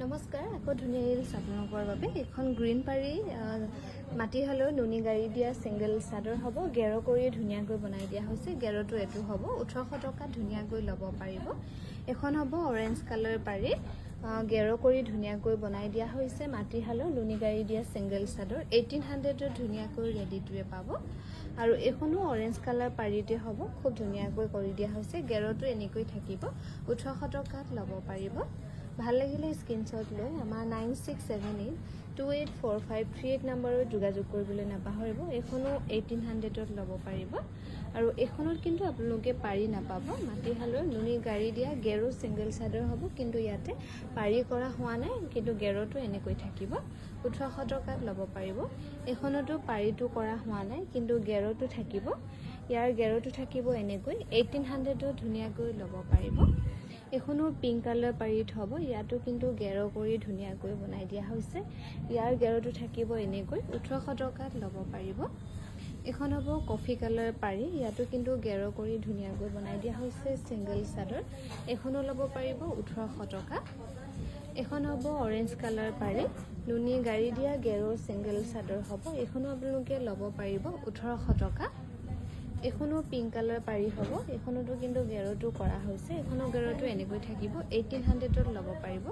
নমস্কাৰ আকৌ ধুনীয়া ৰিলছ আপোনালোকৰ বাবে এখন গ্ৰীণ পাৰি মাটি হালৰ নুনি গাড়ী দিয়া ছিংগল চাদৰ হ'ব গেৰ কৰি ধুনীয়াকৈ বনাই দিয়া হৈছে গেৰটো এটো হ'ব 1800 টকা ধুনীয়াকৈ ল'ব পাৰিব এখন হ'ব অৰেঞ্জ কালাৰ পাৰি গেৰ কৰি ধুনীয়াকৈ বনাই দিয়া হৈছে মাটি হালৰ নুনি গাড়ী দিয়া ছিংগল চাদৰ 1800 ধুনীয়াকৈ ৰেডিটোৱে পাব আৰু এখনো অৰেঞ্জ কালাৰ পাৰিতে হ'ব খুব ধুনীয়াকৈ কৰি দিয়া হৈছে গেৰটো এনেকৈ থাকিব 1800 টকাত ল'ব পাৰিব ভাল লাগিলে স্ক্ৰিনশ্বট লৈ আমাৰ 9678284538 নম্বৰত যোগাযোগ কৰিবলৈ নাপাহৰিব এখনো 1800ত ল'ব পাৰিব আৰু এখনত কিন্তু আপোনালোকে পাৰি নাপাব মাটিহালৰ নুনি গাড়ী দিয়া গেৰো ছিংগল চাদৰ হ'ব কিন্তু ইয়াতে পাৰি কৰা হোৱা নাই কিন্তু গেৰটো এনেকৈ থাকিব 1800 টকাত ল'ব পাৰিব এখনতো পাৰিটো কৰা হোৱা নাই কিন্তু গেৰটো থাকিব ইয়াৰ গেৰটো থাকিব এনেকৈ 1800ত ধুনীয়াকৈ ল'ব পাৰিব এখনো পিংক কালাৰ পাৰিত হ'ব ইয়াতো কিন্তু গেৰ কৰি ধুনীয়াকৈ বনাই দিয়া হৈছে ইয়াৰ গেৰটো থাকিব এনেকৈ 1800 টকাত ল'ব পাৰিব এখন হ'ব কফি কালাৰ পাৰি ইয়াতো কিন্তু গেৰ কৰি ধুনীয়াকৈ বনাই দিয়া হৈছে ছিংগল চাদৰ এখনো ল'ব পাৰিব 1800 টকা এখন হ'ব অৰেঞ্জ কালাৰ পাৰি নুনি গাড়ী দিয়া গেৰৰ ছিংগল চাদৰ হ'ব এখনো আপোনালোকে ল'ব পাৰিব 1800 টকা এখনো পিংক কালাৰ পাৰি হ'ব এখনতো কিন্তু গেৰটো কৰা হৈছে এখনো গেৰটো এনেকৈ থাকিব 1800ত ল'ব পাৰিব